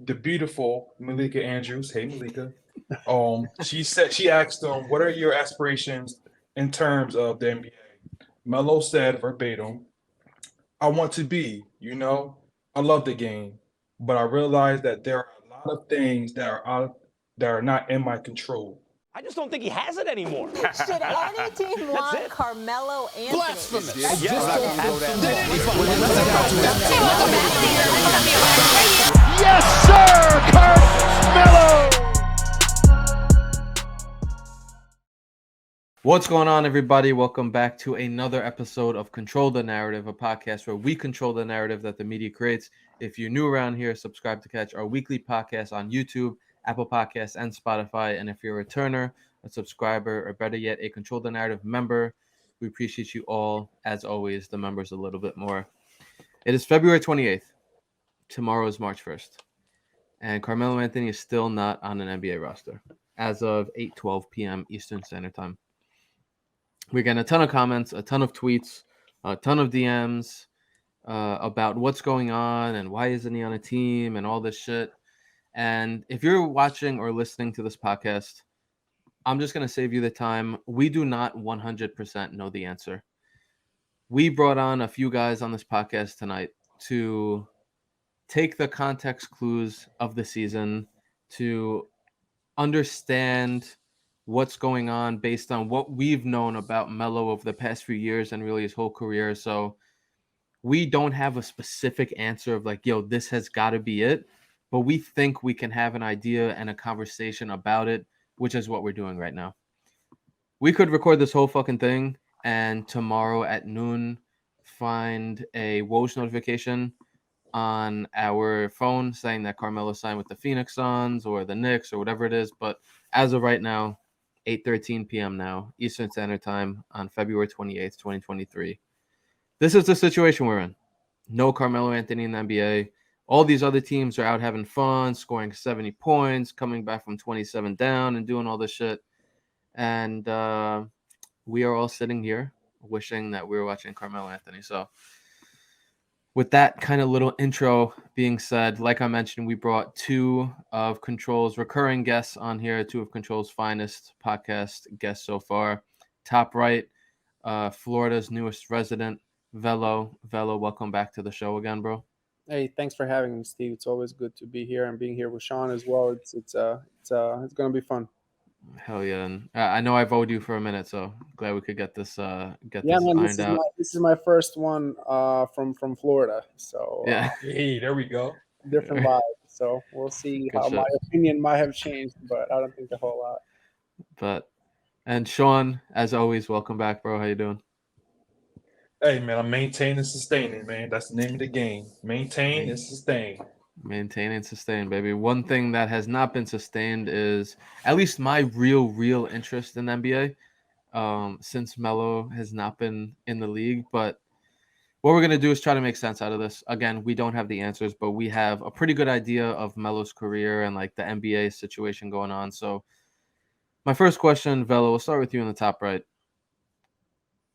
the beautiful Malika Andrews. Hey, Malika. She asked him, "What are your aspirations in terms of the NBA?" Melo said verbatim, "I want to be. I love the game, but I realize that there are a lot of things that are not in my control." I just don't think he has it anymore. Should any team want it. Carmelo Anthony? Blasphemous. Yes, sir, Carmelo. What's going on, everybody? Welcome back to another episode of Control the Narrative, a podcast where we control the narrative that the media creates. If you're new around here, subscribe to catch our weekly podcast on YouTube, Apple Podcasts, and Spotify. And if you're a returner, a subscriber, or better yet, a Control the Narrative member, we appreciate you all. As always, the members a little bit more. It is February 28th. Tomorrow is March 1st. And Carmelo Anthony is still not on an NBA roster as of 8:12 p.m. Eastern Standard Time. We're getting a ton of comments, a ton of tweets, a ton of DMs about what's going on and why isn't he on a team and all this shit. And if you're watching or listening to this podcast, I'm just going to save you the time. We do not 100% know the answer. We brought on a few guys on this podcast tonight to take the context clues of the season, to understand what's going on based on what we've known about Melo over the past few years and really his whole career. So we don't have a specific answer of like, yo, this has got to be it. But we think we can have an idea and a conversation about it, which is what we're doing right now. We could record this whole fucking thing and tomorrow at noon find a Woj notification on our phone saying that Carmelo signed with the Phoenix Suns or the Knicks or whatever it is. But as of right now, 8:13 p.m. now, Eastern Standard Time on February 28th, 2023. This is the situation we're in. No Carmelo Anthony in the NBA. All these other teams are out having fun, scoring 70 points, coming back from 27 down and doing all this shit. And we are all sitting here wishing that we were watching Carmelo Anthony. So with that kind of little intro being said, like I mentioned, we brought two of Control's recurring guests on here, two of Control's finest podcast guests so far. Top right, Florida's newest resident, Velo. Velo, welcome back to the show again, bro. Hey, thanks for having me, Steve. It's always good to be here and being here with Sean as well. It's gonna be fun. Hell yeah! And I know I've owed you for a minute, so glad we could get this Man, ironed out. This is my first one from Florida, so Yeah. Hey, there we go. different vibe. So we'll see Good how shit. my opinion might have changed, but I don't think a whole lot. And Sean, as always, welcome back, bro. How you doing? Hey, man, I'm maintaining and sustaining, man. That's the name of the game. Maintain and sustain. Maintain and sustain, baby. One thing that has not been sustained is at least my real interest in the NBA since Melo has not been in the league. But what we're going to do is try to make sense out of this. Again, we don't have the answers, but we have a pretty good idea of Melo's career and like the NBA situation going on. So my first question, Velo, we'll start with you in the top right.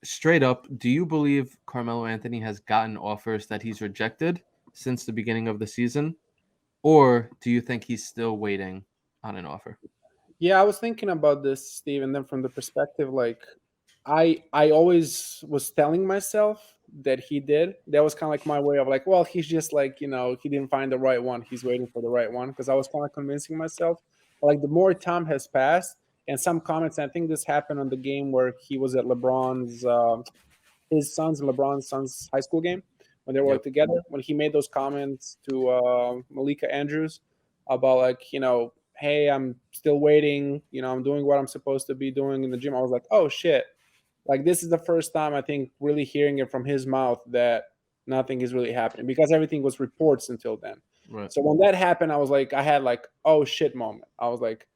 Straight up, do you believe Carmelo Anthony has gotten offers that he's rejected since the beginning of the season? Or do you think he's still waiting on an offer? Yeah, I was thinking about this, Steve, and then from the perspective, like I always was telling myself that he did. That was kind of like my way of like, well, he's just like, he didn't find the right one. He's waiting for the right one, because I was kind of convincing myself. Like the more time has passed, and some comments, I think this happened on the game where he was at LeBron's LeBron's son's high school game when they were together, when he made those comments to Malika Andrews about like, hey, I'm still waiting, I'm doing what I'm supposed to be doing in the gym. I was like, oh shit. Like this is the first time I think really hearing it from his mouth that nothing is really happening, because everything was reports until then. Right. So when that happened, I was like, I had like, oh shit moment. I was like,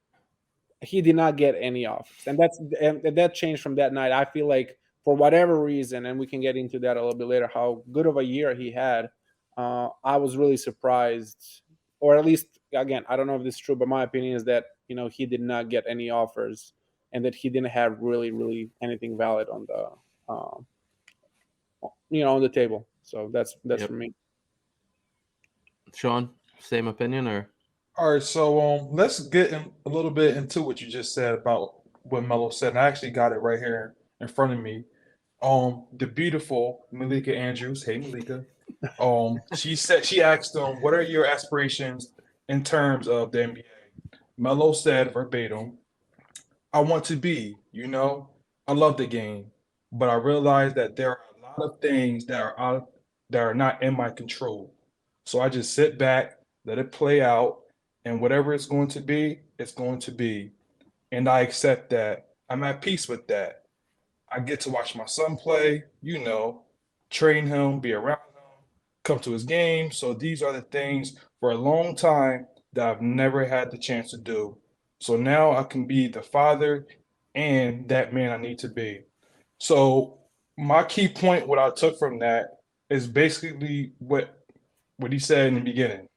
he did not get any offers. And that changed from that night. I feel like for whatever reason, and we can get into that a little bit later, how good of a year he had, I was really surprised. Or at least, again, I don't know if this is true, but my opinion is that, he did not get any offers and that he didn't have really anything valid on the, on the table. So that's for me. Sean, same opinion or? All right, so let's get a little bit into what you just said about what Melo said. And I actually got it right here in front of me. The beautiful Malika Andrews, hey Malika. She asked what are your aspirations in terms of the NBA? Melo said verbatim, I want to be, I love the game, but I realize that there are a lot of things that are not in my control. So I just sit back, let it play out, and whatever it's going to be, it's going to be. And I accept that. I'm at peace with that. I get to watch my son play, train him, be around him, come to his game. So these are the things for a long time that I've never had the chance to do. So now I can be the father and that man I need to be. So my key point, what I took from that is basically what he said in the beginning.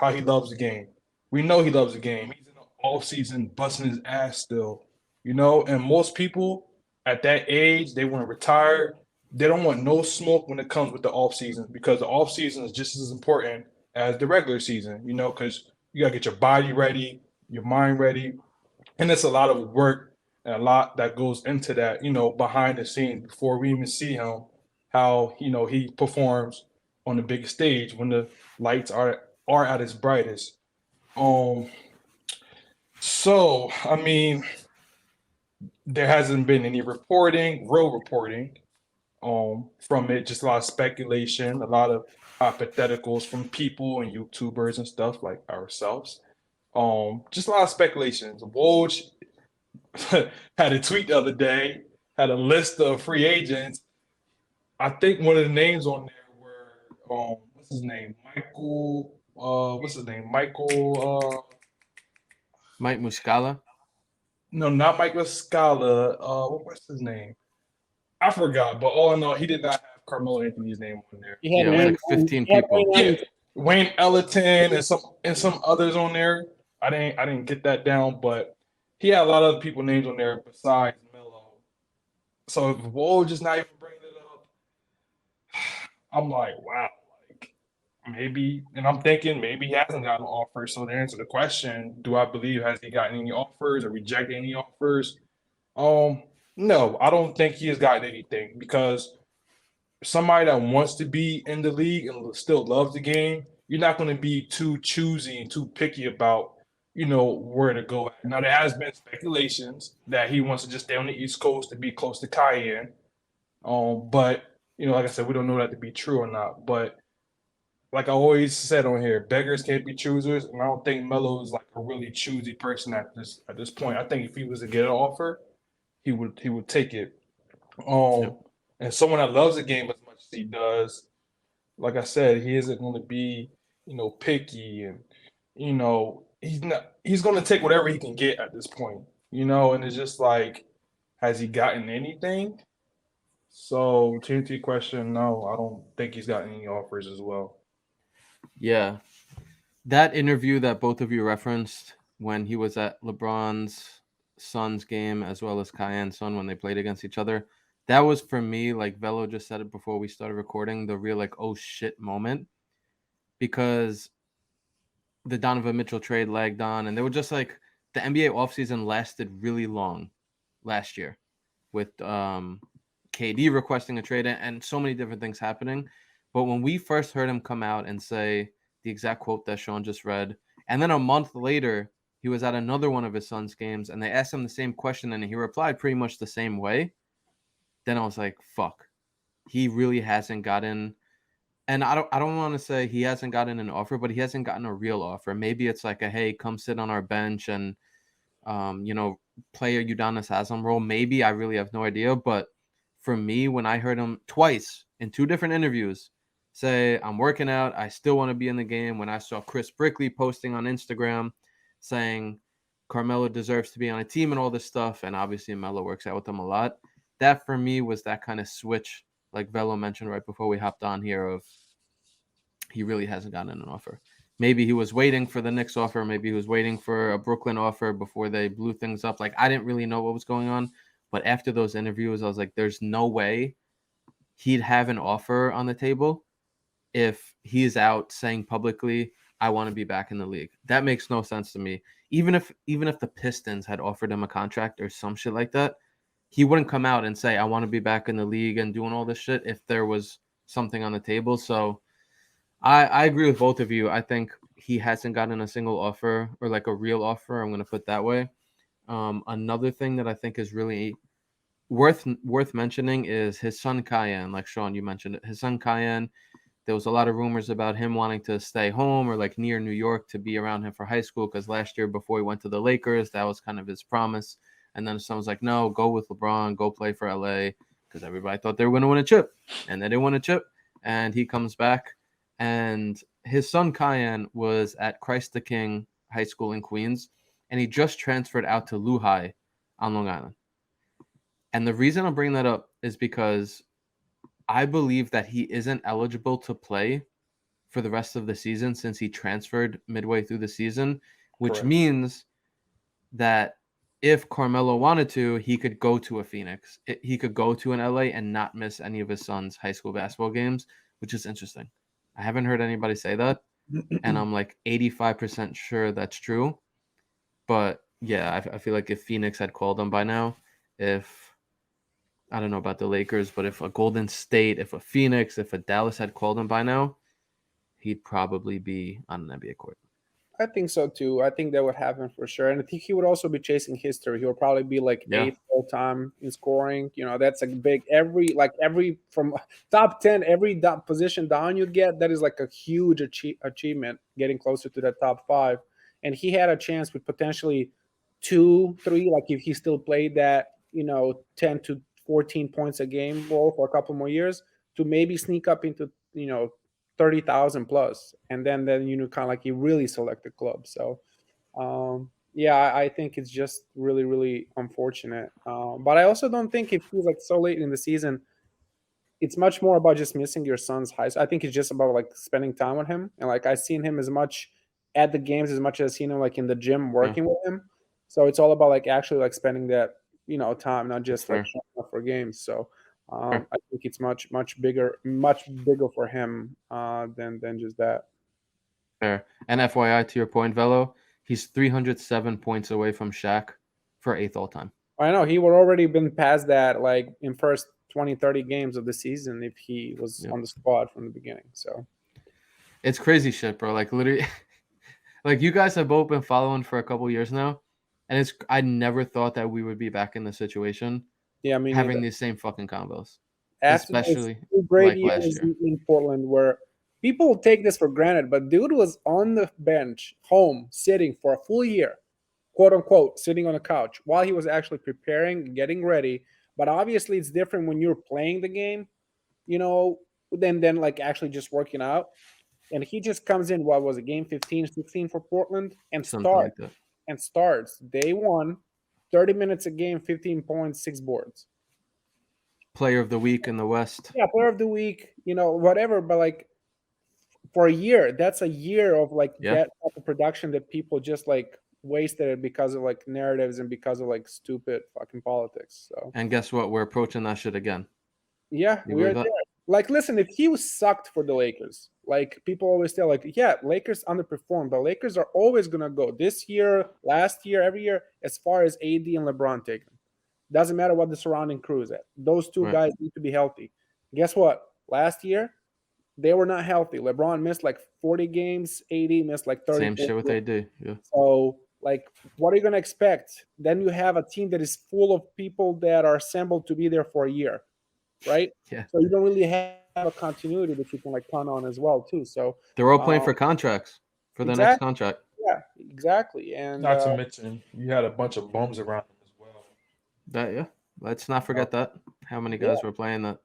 How he loves the game. We know he loves the game. He's in the off season busting his ass still. And most people at that age, they want to retire. They don't want no smoke when it comes with the off season because the off season is just as important as the regular season, because you gotta get your body ready, your mind ready. And it's a lot of work and a lot that goes into that, behind the scenes before we even see him, how, he performs on the big stage when the lights are at its brightest. Um, so I mean, there hasn't been any real reporting from it, just a lot of speculation, a lot of hypotheticals from people and YouTubers and stuff like ourselves. Just a lot of speculations. Woj had a tweet the other day, had a list of free agents. I think one of the names on there were what's his name? Michael what's his name? Michael Mike Muscala. no, not Michael Scala. What's his name? I forgot, but all in all, he did not have Carmelo Anthony's name on there. He had Yeah, it was Wayne, like 15 he had people. Wayne Yeah, Ellington. Wayne Ellington and some others on there. I didn't get that down, but he had a lot of other people names on there besides Melo. So if Woj just not even bringing it up, I'm like, wow, like maybe, and I'm thinking maybe he hasn't gotten an offer. So to answer the question, do I believe has he gotten any offers or rejected any offers? No, I don't think he has gotten anything because somebody that wants to be in the league and still loves the game, you're not going to be too choosy and too picky about, where to go. Now there has been speculations that he wants to just stay on the East Coast to be close to Cayenne. But like I said, we don't know that to be true or not. But like I always said on here, beggars can't be choosers, and I don't think Melo is like a really choosy person at this point. I think if he was to get an offer, he would take it. Um, and someone that loves the game as much as he does, like I said, he isn't going to be, picky and, he's going to take whatever he can get at this point, and it's just like, has he gotten anything? So to answer your question, no, I don't think he's gotten any offers as well. Yeah. That interview that both of you referenced when he was at LeBron's Suns game as well as Cayenne's son when they played against each other, that was for me, like Velo just said it before we started recording, the real like oh shit moment, because the Donovan Mitchell trade lagged on and they were just like the NBA offseason lasted really long last year with KD requesting a trade and so many different things happening. But when we first heard him come out and say the exact quote that Sean just read, and then a month later, he was at another one of his son's games and they asked him the same question and he replied pretty much the same way. Then I was like, fuck, he really hasn't gotten, and I don't want to say he hasn't gotten an offer, but he hasn't gotten a real offer. Maybe it's like a, hey, come sit on our bench and, play a Udonis Haslam role. Maybe, I really have no idea. But for me, when I heard him twice in two different interviews say, I'm working out, I still want to be in the game. When I saw Chris Brickley posting on Instagram saying Carmelo deserves to be on a team and all this stuff, and obviously Melo works out with him a lot, that for me was that kind of switch, like Velo mentioned right before we hopped on here, of he really hasn't gotten an offer. Maybe he was waiting for the Knicks offer. Maybe he was waiting for a Brooklyn offer before they blew things up. Like, I didn't really know what was going on. But after those interviews, I was like, there's no way he'd have an offer on the table if he's out saying publicly, I want to be back in the league. That makes no sense to me. Even if the Pistons had offered him a contract or some shit like that, he wouldn't come out and say, I want to be back in the league and doing all this shit if there was something on the table. So I agree with both of you. I think he hasn't gotten a single offer or like a real offer. I'm going to put it that way. Another thing that I think is really worth mentioning is his son Cayenne. Like Sean, you mentioned it. His son Cayenne, there was a lot of rumors about him wanting to stay home or like near New York to be around him for high school, because last year before he went to the Lakers, that was kind of his promise. And then someone's like, no, go with LeBron, go play for LA, because everybody thought they were going to win a chip. And they didn't win a chip. And he comes back. And his son Cayenne was at Christ the King High School in Queens, and he just transferred out to Lehigh on Long Island. And the reason I'm bringing that up is because I believe that he isn't eligible to play for the rest of the season since he transferred midway through the season, which Correct. means that if Carmelo wanted to, he could go to a Phoenix. He could go to an LA and not miss any of his son's high school basketball games, which is interesting. I haven't heard anybody say that, and I'm like 85% sure that's true. But yeah, I feel like if Phoenix had called him by now, if I don't know about the Lakers, but if a Golden State, if a Phoenix, if a Dallas had called him by now, he'd probably be on an NBA court. I think so too. I think that would happen for sure, and I think he would also be chasing history. He would probably be like eighth all time in scoring. You know, that's like big. Every from top 10, every position down you get, that is like a huge achievement. Getting closer to that top 5, and he had a chance with potentially 2, 3. Like if he still played that, 10 to 14 points a game role for a couple more years, to maybe sneak up into 30,000 plus, and then kind of like he really selected club. So I think it's just really, really unfortunate. But I also don't think if he's like so late in the season, it's much more about just missing your son's high school. I think it's just about like spending time with him, and like I've seen him as much at the games as much as I've seen him like in the gym working with him. So it's all about like actually like spending that time, not just like showing up for games. So I think it's much bigger for him than just that. Fair. And FYI, to your point, Velo, he's 307 points away from Shaq for 8th all time. I know he would already been past that like in first 20-30 games of the season if he was on the squad from the beginning. So it's crazy shit, bro. Like literally, like you guys have both been following for a couple years now, and I never thought that we would be back in this situation. Yeah, I mean, having these same fucking combos, especially great like years in Portland, where people take this for granted, but dude was on the bench, home, sitting for a full year, quote unquote, sitting on a couch while he was actually preparing, getting ready. But obviously, it's different when you're playing the game, than like actually just working out. And he just comes in. What was it, game 15, 16 for Portland, and starts day one. 30 minutes a game, 15 points, 6 boards. Player of the week in the West. Yeah, player of the week, whatever. But like for a year, that's a year of like that type of production that people just like wasted it because of like narratives and because of like stupid fucking politics. So. And guess what? We're approaching that shit again. Yeah, we're there. Like, listen, if he was sucked for the Lakers, like people always tell, like, yeah, Lakers underperformed, but Lakers are always gonna go this year, last year, every year, as far as AD and LeBron take them. Doesn't matter what the surrounding crew is at. Those two guys need to be healthy. Guess what? Last year, they were not healthy. LeBron missed like 40 games. AD missed like 30. Same shit with AD. Yeah. So, like, what are you gonna expect? Then you have a team that is full of people that are assembled to be there for a year. Right? Yeah. So you don't really have a continuity that you can like count on as well too. So they're all playing for contracts for the next contract. Yeah, exactly. And not to mention you had a bunch of bums around them as well. Let's not forget that. How many guys were playing that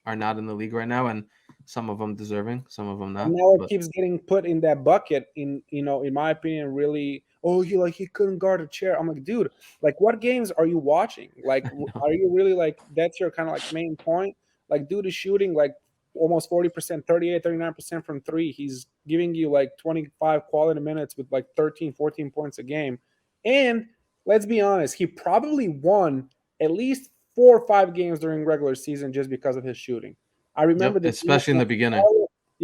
are not in the league right now, and some of them deserving, some of them not. And now it keeps getting put in that bucket. In my opinion, really. Oh, he couldn't guard a chair. I'm like, dude, like, what games are you watching? Like, are you really like that's your kind of like main point? Like, dude is shooting like almost 40%, 38, 39% from 3. He's giving you like 25 quality minutes with like 13, 14 points a game. And let's be honest, he probably won at least 4 or 5 games during regular season just because of his shooting. I remember especially in the beginning.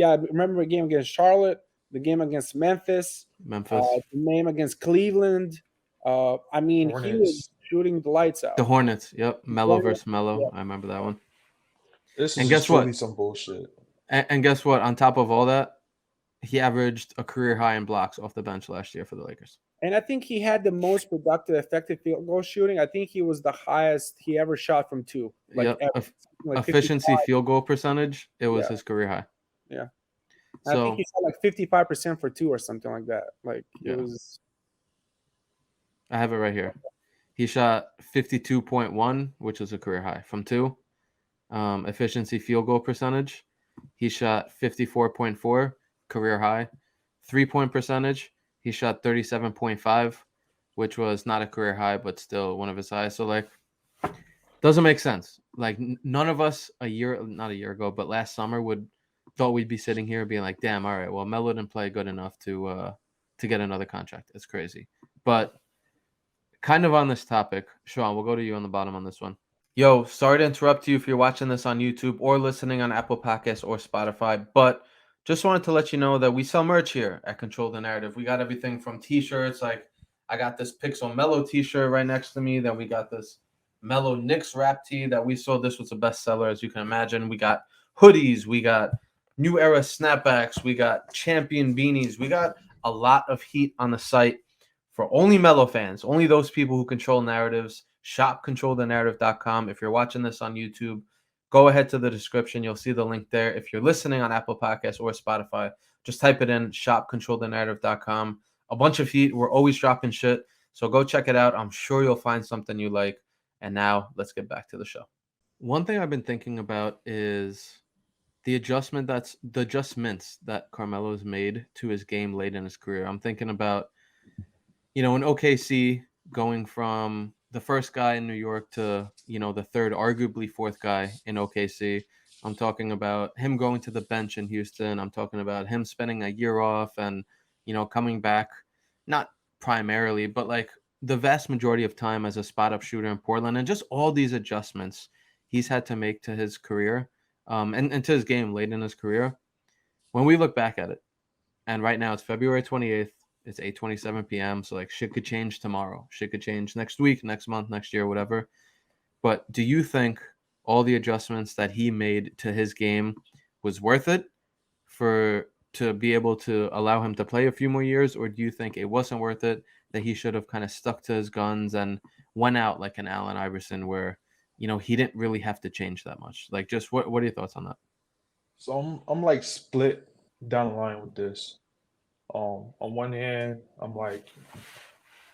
I remember a game against Charlotte. the game against Memphis, Memphis. the game against Cleveland. I mean, he Hornets. was shooting the lights out. The Hornets. Yep. Melo Hornets, versus Melo. yeah. I remember that one. This And is guess just truly what? some bullshit. And guess what? On top of all that, he averaged a career high in blocks off the bench last year for the Lakers. And I think he had the most productive, effective field goal shooting. I think he was the highest he ever shot from two. Yep. Ever. Like Efficiency 55. field goal percentage, it was Yeah. his career high. Yeah. I So think he shot like 55% for two or something like that. Like Yeah. it was. I have it right here. He shot 52.1, which is a career high from two. Efficiency field goal percentage, he shot 54.4, career high. 3-point percentage, he shot 37.5, which was not a career high, but still one of his highs. So like, doesn't make sense. Like none of us not a year ago, but last summer thought we'd be sitting here being like, damn, all right, well, Melo didn't play good enough to get another contract. It's crazy. But kind of on this topic, Sean, we'll go to you on the bottom on this one. Yo, sorry to interrupt you if you're watching this on YouTube or listening on Apple Podcasts or Spotify, but just wanted to let you know that we sell merch here at Control the Narrative. We got everything from t-shirts, like I got this Pixel Melo t-shirt right next to me. Then we got this Melo Knicks wrap tee that we sold. This was a bestseller, as you can imagine. We got hoodies, we got new era snapbacks, we got champion beanies. We got a lot of heat on the site for only Melo fans, only those people who control narratives. Shop ControlTheNarrative.com. If you're watching this on YouTube, go ahead to the description. You'll see the link there. If you're listening on Apple Podcasts or Spotify, just type it in, shopControlTheNarrative.com. A bunch of heat. We're always dropping shit. So go check it out. I'm sure you'll find something you like. And now let's get back to the show. One thing I've been thinking about is the adjustments that Carmelo's made to his game late in his career. I'm thinking about, in OKC, going from the first guy in New York to, the third, arguably fourth guy in OKC. I'm talking about him going to the bench in Houston. I'm talking about him spending a year off and, coming back, not primarily, but like the vast majority of time as a spot-up shooter in Portland, and just all these adjustments he's had to make to his career and to his game late in his career. When we look back at it, and right now it's February 28th, it's 8:27 p.m. So like shit could change tomorrow. Shit could change next week, next month, next year, whatever. But do you think all the adjustments that he made to his game was worth it to be able to allow him to play a few more years? Or do you think it wasn't worth it, that he should have kind of stuck to his guns and went out like an Allen Iverson where, he didn't really have to change that much? Like, just what are your thoughts on that? So I'm like split down the line with this. On one hand, I'm like,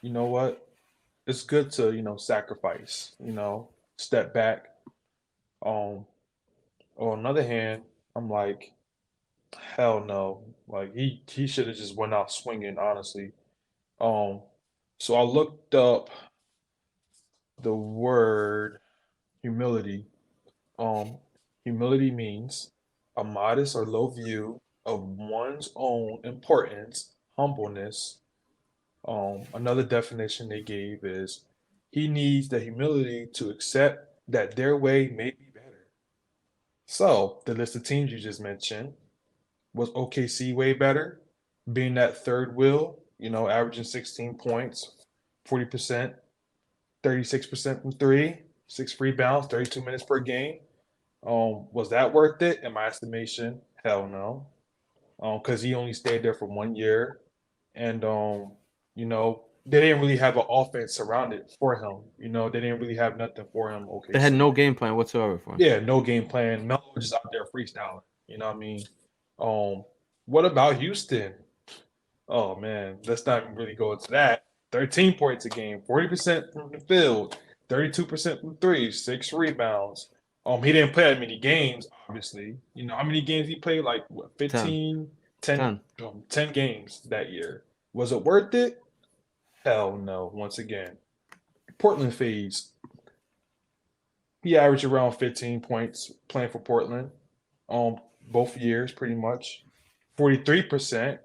you know what? It's good to, sacrifice, step back. On another hand, I'm like, hell no. Like he should have just went out swinging, honestly. So I looked up the word humility. Humility means a modest or low view of one's own importance, humbleness. Another definition they gave is he needs the humility to accept that their way may be better. So the list of teams you just mentioned, was OKC way better? Being that third wheel, averaging 16 points, 40%, 36% from three, 6 rebounds, 32 minutes per game. Was that worth it? In my estimation, hell no. Because he only stayed there for 1 year, and they didn't really have an offense surrounded for him. They didn't really have nothing for him. Okay, They had no game plan whatsoever for him. Yeah, no game plan. Melo was just out there freestyling. You know what I mean? What about Houston? Oh man, let's not really go into that. 13 points a game, 40% from the field, 32% from three, 6 rebounds. He didn't play that many games, obviously. How many games he played? Like what, 15? 10 games that year. Was it worth it? Hell no, once again. Portland phase. He averaged around 15 points playing for Portland. Both years pretty much. 43%,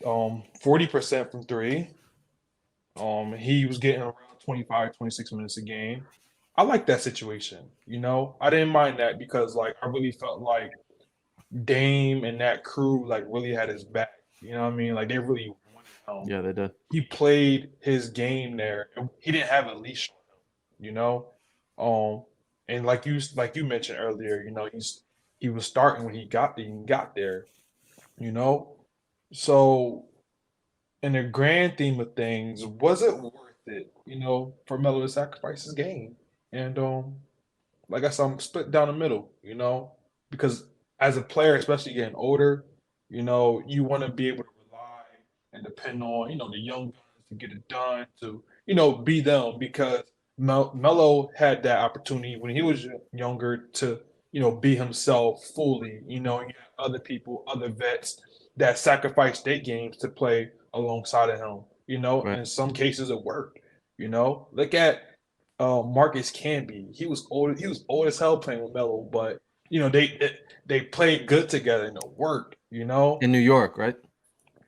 40% from three. He was getting around 25, 26 minutes a game. I like that situation. I didn't mind that because like I really felt like Dame and that crew like really had his back. You know what I mean? Like they really wanted him. Yeah, they did. He played his game there. He didn't have a leash on him, you know. And like you mentioned earlier, you know, he was starting when he got there, you know. So in the grand theme of things, was it worth it, you know, for Melo to sacrifice his game? And like I said, I'm split down the middle, you know, because as a player, especially getting older, you know, you want to be able to rely and depend on, you know, the young guns to get it done, to, you know, be them because Melo had that opportunity when he was younger to, you know, be himself fully, you know, and you had other people, other vets that sacrificed their games to play alongside of him, you know, Right. in some cases it worked, you know, look at Marcus Camby. He was old as hell playing with Melo, but you know they played good together and it worked. You know, In New York, right?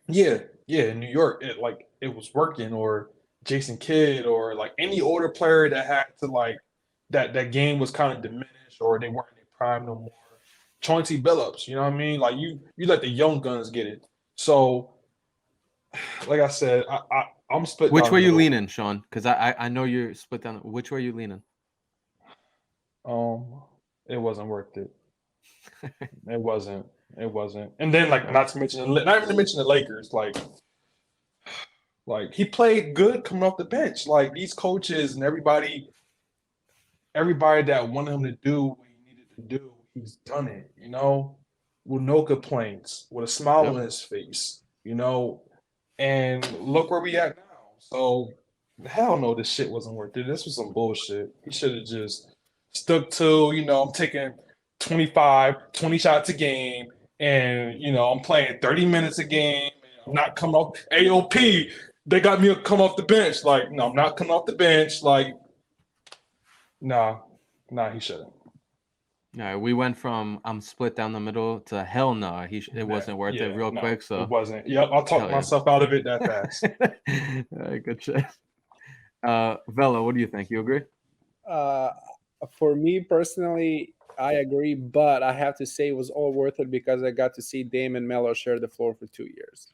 yeah, in New York, it was working. Or Jason Kidd, or like any older player that had to like that game was kind of diminished, or they weren't in their prime no more. Chauncey Billups, you know what I mean? Like you let the young guns get it. So, like I said, I'm split. Which down way the you middle. leaning, Sean? Because I know you're split down. Which way you leaning? It wasn't worth it. It wasn't. It wasn't. And then, like, not even to mention the Lakers. Like he played good coming off the bench. Like these coaches and everybody that wanted him to do what he needed to do, he's done it. You know, with no complaints, with a smile Yep. on his face. You know, and look where we at now. So hell no, this shit wasn't worth it. This was some bullshit. He should have just stuck to, you know, I'm taking 20 shots a game, and you know, I'm playing 30 minutes a game. I'm not coming off AOP. They got me to come off the bench. Like, no, I'm not coming off the bench. Like, nah, he shouldn't. All right, we went from I'm split down the middle to hell no. It wasn't worth it real quick. So it wasn't. Yep, I'll talk myself out of it that fast. All right, good shit. Velo, what do you think? You agree? For me personally, I agree, but I have to say it was all worth it because I got to see Dame and Melo share the floor for 2 years.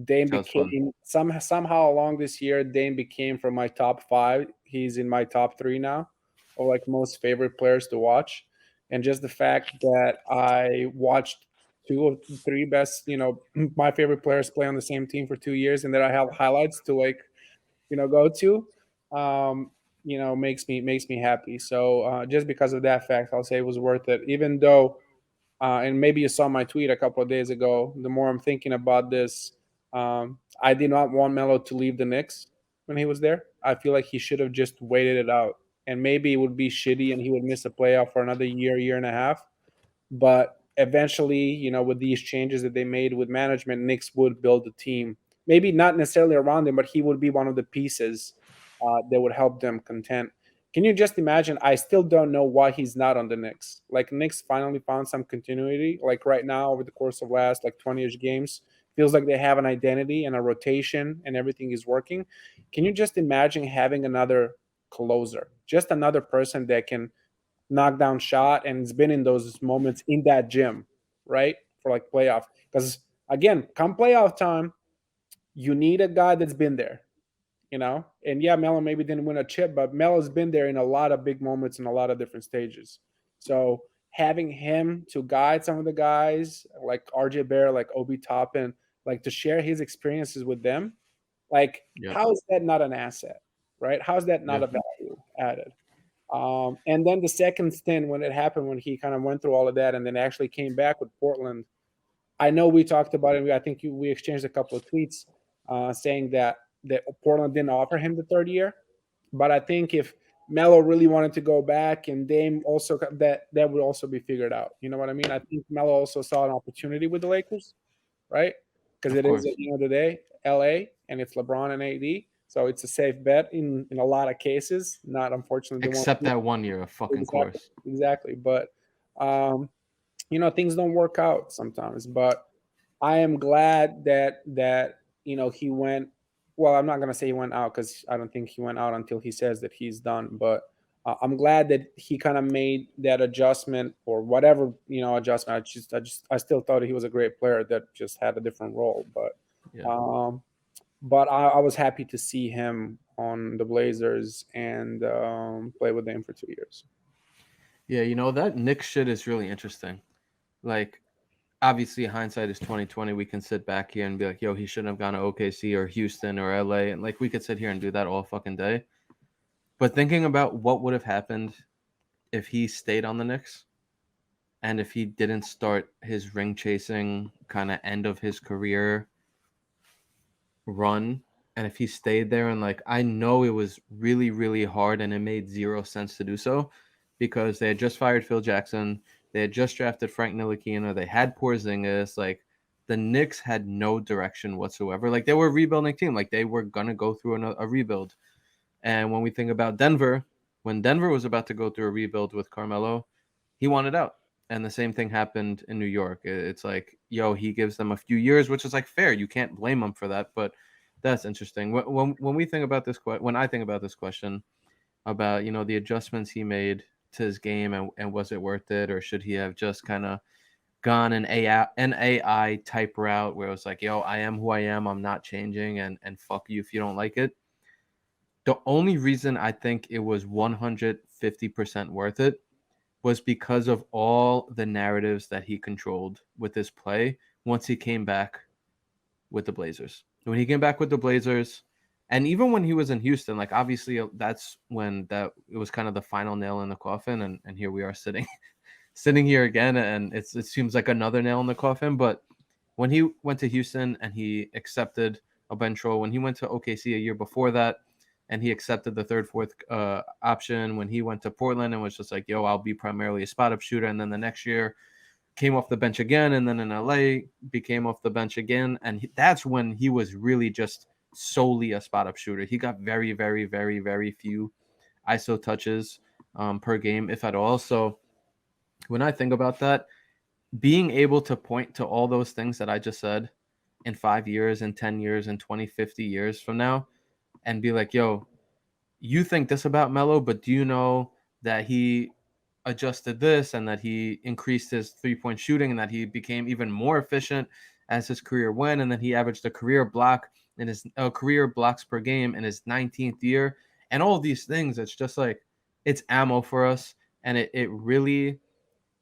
Dame That was became somehow along this year. Dame became from my top 5. He's in my top 3 now, or like most favorite players to watch. And just the fact that I watched 2 of 3 best, you know, my favorite players play on the same team for 2 years, and that I have highlights to like, you know, go to. You know, makes me happy. So just because of that fact, I'll say it was worth it. Even though, and maybe you saw my tweet a couple of days ago. The more I'm thinking about this, I did not want Melo to leave the Knicks when he was there. I feel like he should have just waited it out, and maybe it would be shitty, and he would miss a playoff for another year and a half. But eventually, you know, with these changes that they made with management, Knicks would build a team. Maybe not necessarily around him, but he would be one of the pieces that would help them contend. Can you just imagine? I still don't know why he's not on the Knicks. Like Knicks finally found some continuity. Like right now, over the course of last like 20-ish games, feels like they have an identity and a rotation, and everything is working. Can you just imagine having another closer, just another person that can knockdown shot and it's been in those moments in that gym, right? For like playoff. Because again, come playoff time, you need a guy that's been there, you know? And yeah, Melo maybe didn't win a chip, but Melo's been there in a lot of big moments in a lot of different stages. So having him to guide some of the guys like RJ Barrett, like Obi Toppin, like to share his experiences with them, like how is that not an asset, right? How is that not a value added? And then the second stint when it happened, when he kind of went through all of that and then actually came back with Portland, I know we talked about it. I think we exchanged a couple of tweets saying that Portland didn't offer him the third year. But I think if Melo really wanted to go back and Dame also, that would also be figured out. You know what I mean? I think Melo also saw an opportunity with the Lakers, right? Because it is at the end of the day, LA, and it's LeBron and AD. So it's a safe bet in a lot of cases. Not unfortunately, except that 1 year, of fucking course. Exactly. But you know, things don't work out sometimes. But I am glad that you know he went. Well, I'm not gonna say he went out because I don't think he went out until he says that he's done. But I'm glad that he kind of made that adjustment or whatever adjustment. I still thought he was a great player that just had a different role, but Yeah. I was happy to see him on the Blazers and play with them for 2 years. Yeah, that Knicks shit is really interesting. Like, obviously, hindsight is 2020. We can sit back here and be like, yo, he shouldn't have gone to OKC or Houston or LA. And, like, we could sit here and do that all fucking day. But thinking about what would have happened if he stayed on the Knicks and if he didn't start his ring-chasing kind of end of his career run, and if he stayed there, and, like, I know it was really, really hard and it made zero sense to do so because they had just fired Phil Jackson. They had just drafted Frank Ntilikina. They had Porzingis. Like, the Knicks had no direction whatsoever. Like, they were a rebuilding team. Like, they were going to go through a rebuild. And when we think about Denver, when Denver was about to go through a rebuild with Carmelo, he wanted out. And the same thing happened in New York. It's like, yo, he gives them a few years, which is, like, fair. You can't blame him for that. But that's interesting. When we think about this, when I think about this question about, the adjustments he made to his game and was it worth it, or should he have just kind of gone an AI type route where it was like, yo, I am who I am, I'm not changing, and fuck you if you don't like it. The only reason I think it was 150% worth it was because of all the narratives that he controlled with his play once he came back with the Blazers. When he came back with the Blazers, and even when he was in Houston, like, obviously that's when it was kind of the final nail in the coffin, and here we are sitting here again, and it seems like another nail in the coffin. But when he went to Houston and he accepted a bench role, when he went to OKC a year before that, and he accepted the third, fourth option, when he went to Portland and was just like, yo, I'll be primarily a spot-up shooter, and then the next year came off the bench again, and then in LA became off the bench again, and that's when he was really just solely a spot-up shooter. He got very, very, very, very few ISO touches per game, if at all. So when I think about that, being able to point to all those things that I just said in 5 years, in 10 years, in 20, 50 years from now, and be like, yo, you think this about Melo, but do you know that he adjusted this and that he increased his three-point shooting and that he became even more efficient as his career went, and then he averaged a career block in his career blocks per game in his 19th year, and all of these things. It's just like, it's ammo for us, and it really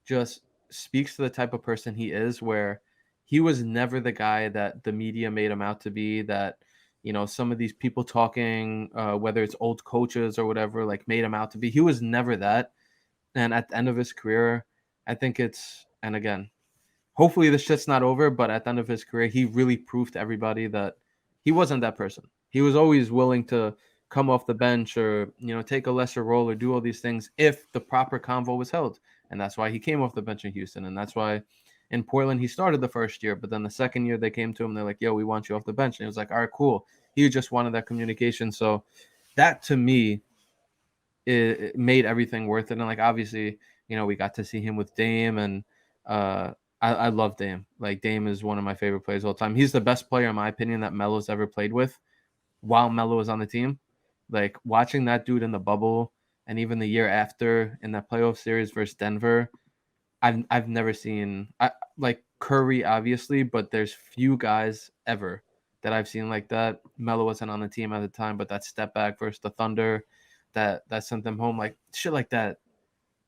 just speaks to the type of person he is, where he was never the guy that the media made him out to be, that some of these people talking, whether it's old coaches or whatever, like, made him out to be. He was never that. And at the end of his career, I think and again, hopefully this shit's not over, but at the end of his career, he really proved to everybody that he wasn't that person. He was always willing to come off the bench or, take a lesser role or do all these things if the proper convo was held. And that's why he came off the bench in Houston. And that's why in Portland, he started the first year, but then the second year they came to him, they're like, yo, we want you off the bench. And he was like, all right, cool. He just wanted that communication. So that, to me, it made everything worth it. And, like, obviously, we got to see him with Dame, and I love Dame. Like, Dame is one of my favorite players of all time. He's the best player, in my opinion, that Melo's ever played with while Melo was on the team. Like, watching that dude in the bubble and even the year after in that playoff series versus Denver, I've never seen, like, Curry, obviously, but there's few guys ever that I've seen like that. Melo wasn't on the team at the time, but that step back versus the Thunder that sent them home, like, shit like that.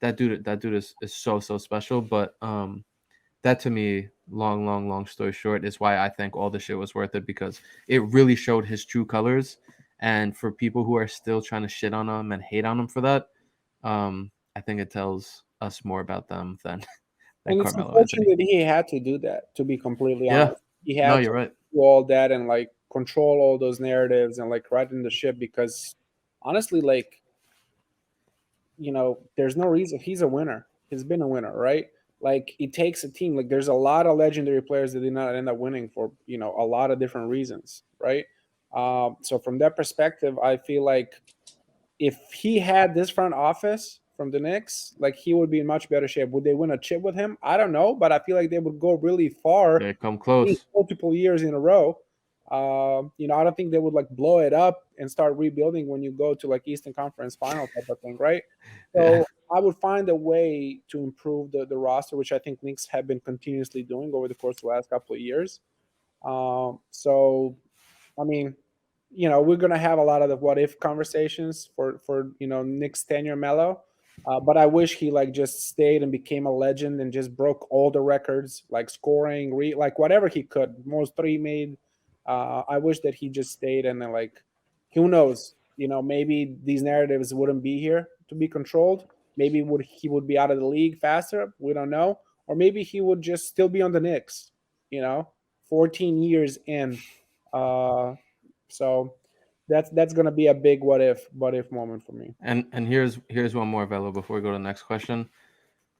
That dude is so special. But that, to me, long story short, is why I think all the shit was worth it, because it really showed his true colors. And for people who are still trying to shit on him and hate on him for that, I think it tells us more about them than And it's Carmelo unfortunate Anthony. that he had to do that, to be completely Yeah. honest. He had No, to you're right. do all that and, like, control all those narratives and, like, right in the ship, because honestly, like, there's no reason. He's a winner. He's been a winner, right? Like, it takes a team. Like, there's a lot of legendary players that did not end up winning for, a lot of different reasons, right? So from that perspective, I feel like if he had this front office from the Knicks, like, he would be in much better shape. Would they win a chip with him? I don't know, but I feel like they would go really far, They come close. multiple years in a row. I don't think they would like blow it up and start rebuilding when you go to like Eastern Conference Final type of thing, right? So Yeah. I would find a way to improve the roster, which I think Knicks have been continuously doing over the course of the last couple of years. So, I mean, we're gonna have a lot of the what if conversations for Knicks tenure Melo. But I wish he like just stayed and became a legend and just broke all the records, like scoring, like whatever he could, most three made. I wish that he just stayed and then like, who knows? Maybe these narratives wouldn't be here to be controlled. Maybe he would be out of the league faster. We don't know, or maybe he would just still be on the Knicks. 14 years in. So that's gonna be a big what if moment for me. And here's one more, Velo, before we go to the next question.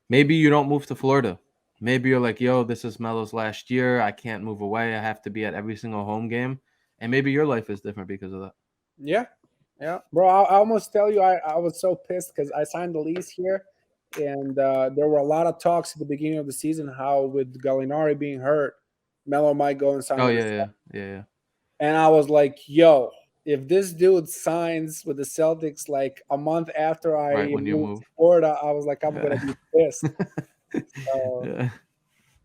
Maybe you don't move to Florida. Maybe you're like, yo, this is Melo's last year. I can't move away. I have to be at every single home game. And maybe your life is different because of that. Yeah, bro. I almost tell you, I was so pissed because I signed the lease here, and there were a lot of talks at the beginning of the season how with Gallinari being hurt, Melo might go and sign. Oh, with yeah. And I was like, yo, if this dude signs with the Celtics like a month after I Right when you moved move. to Florida, I was like, I'm gonna be pissed. Yeah.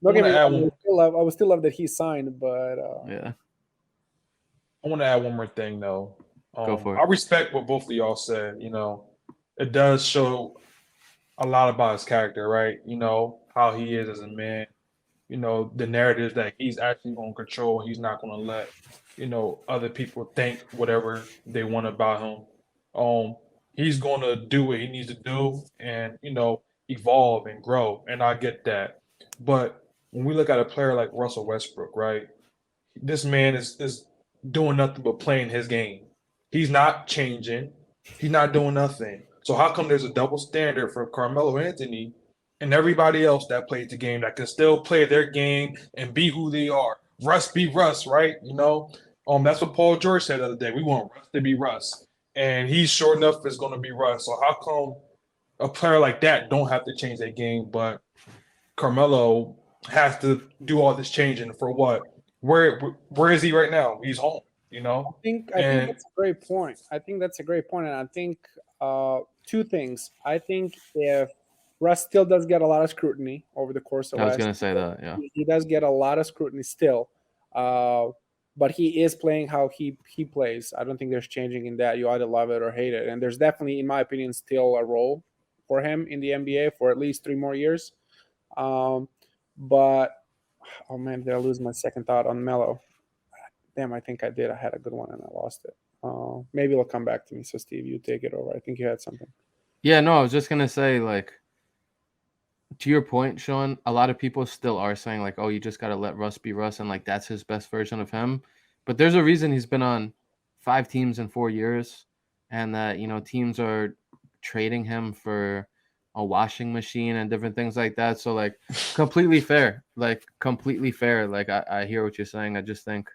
Don't get me I wrong, I would still love that he signed, but Yeah. I want to add one more thing though. Go for it. I respect what both of y'all said. It does show a lot about his character, right? How he is as a man. The narrative that he's actually going to control. He's not going to let other people think whatever they want about him. He's going to do what he needs to do and evolve and grow. And I get that. But when we look at a player like Russell Westbrook, right? This man is doing nothing but playing his game. He's not changing. He's not doing nothing. So how come there's a double standard for Carmelo Anthony and everybody else that played the game that can still play their game and be who they are? Russ be Russ, right? That's what Paul George said the other day. We want Russ to be Russ. And he's sure enough is going to be Russ. So how come a player like that don't have to change their game, but Carmelo has to do all this changing for what? Where is he right now? He's home, I think that's a great point. And I think two things. I think if Russ still does get a lot of scrutiny over the course of I was going to say that, yeah. He does get a lot of scrutiny still. But he is playing how he plays. I don't think there's changing in that. You either love it or hate it. And there's definitely, in my opinion, still a role for him in the NBA for at least 3 more years. But, oh man, did I lose my second thought on Melo? Damn, I think I did. I had a good one and I lost it. Maybe it'll come back to me. So, Steve, you take it over. I think you had something. Yeah, no, I was just going to say, like, to your point, Sean, a lot of people still are saying, like, oh, you just got to let Russ be Russ, and, like, that's his best version of him. But there's a reason he's been on 5 teams in 4 years, and that, teams are trading him for a washing machine and different things like that. So, like, completely fair. Like, I hear what you're saying. I just think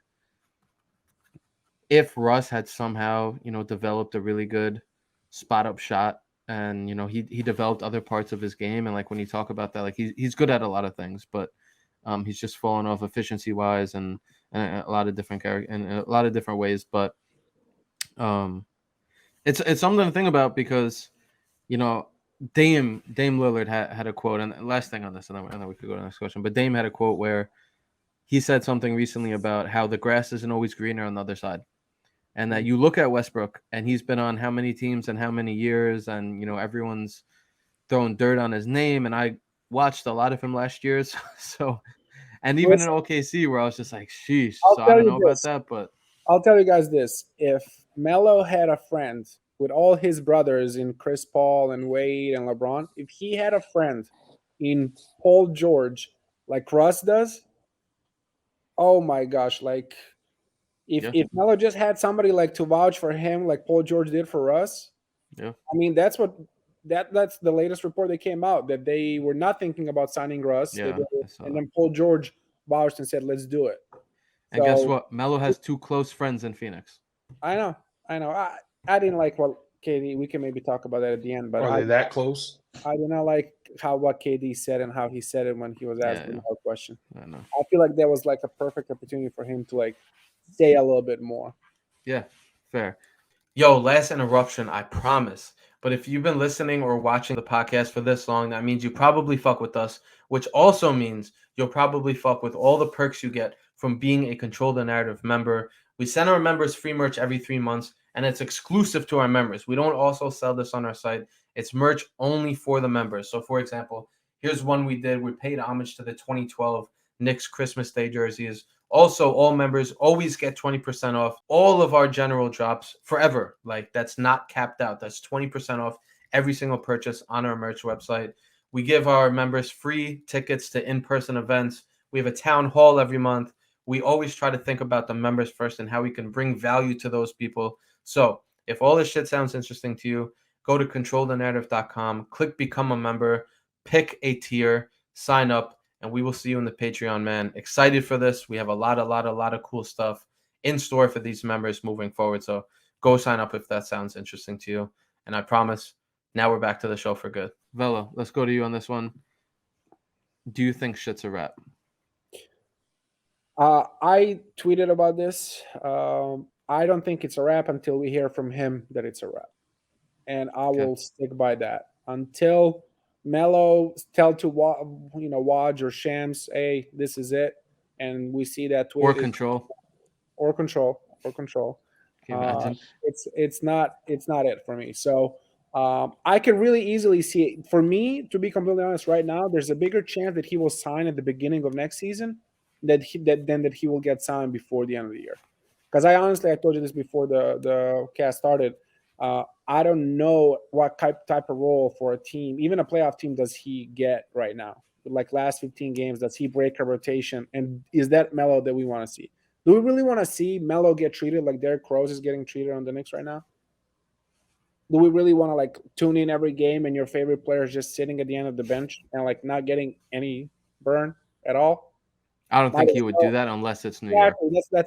if Russ had somehow, developed a really good spot-up shot, and he developed other parts of his game, and like when you talk about that, like he's good at a lot of things, but he's just fallen off efficiency wise and a lot of different in a lot of different ways. But it's something to think about because Dame Lillard had a quote, and last thing on this, and then we could go to the next question. But Dame had a quote where he said something recently about how the grass isn't always greener on the other side. And that you look at Westbrook, and he's been on how many teams and how many years, and everyone's throwing dirt on his name. And I watched a lot of him last year, so and even in OKC, where I was just like, sheesh. So I don't know about that, but I'll tell you guys this: if Melo had a friend with all his brothers in Chris Paul and Wade and LeBron, if he had a friend in Paul George like Russ does, oh my gosh, like. If Melo just had somebody like to vouch for him, like Paul George did for us, I mean that's the latest report that came out that they were not thinking about signing Russ, and then Paul George vouched and said, "Let's do it." And guess what? Melo has 2 close friends in Phoenix. I know. I didn't like what KD. We can maybe talk about that at the end, but are they that close? I did not like what KD said and how he said it when he was asking the question. I know. I feel like that was like a perfect opportunity for him to like say a little bit more. Yeah, fair. Yo, last interruption, I promise. But if you've been listening or watching the podcast for this long, that means you probably fuck with us, which also means you'll probably fuck with all the perks you get from being a Control the Narrative member. We send our members free merch every 3 months, and it's exclusive to our members. We don't also sell this on our site. It's merch only for the members. So, for example, here's one we did. We paid homage to the 2012 Knicks Christmas Day jerseys. Also, all members always get 20% off all of our general drops forever. Like, that's not capped out. That's 20% off every single purchase on our merch website. We give our members free tickets to in-person events. We have a town hall every month. We always try to think about the members first and how we can bring value to those people. So if all this shit sounds interesting to you, go to controlthenarrative.com, click become a member, pick a tier, sign up, and we will see you in the Patreon, man. Excited for this. We have a lot of cool stuff in store for these members moving forward. So go sign up if that sounds interesting to you. And I promise, now we're back to the show for good. Velo, let's go to you on this one. Do you think shit's a wrap? I tweeted about this. I don't think it's a wrap until we hear from him that it's a wrap. And I will stick by that until Melo tell to Waj or Shams, hey, this is it, and we see that tweet or control. Can you imagine? It's not it for me. So I can really easily see it. For me, to be completely honest, right now, there's a bigger chance that he will sign at the beginning of next season than that he will get signed before the end of the year. Because I told you this before the cast started. I don't know what type of role for a team, even a playoff team, does he get right now? Like last 15 games, does he break a rotation? And is that Melo that we want to see? Do we really want to see Melo get treated like Derrick Rose is getting treated on the Knicks right now? Do we really want to tune in every game and your favorite player is just sitting at the end of the bench and not getting any burn at all? I don't think he would do that unless it's New York.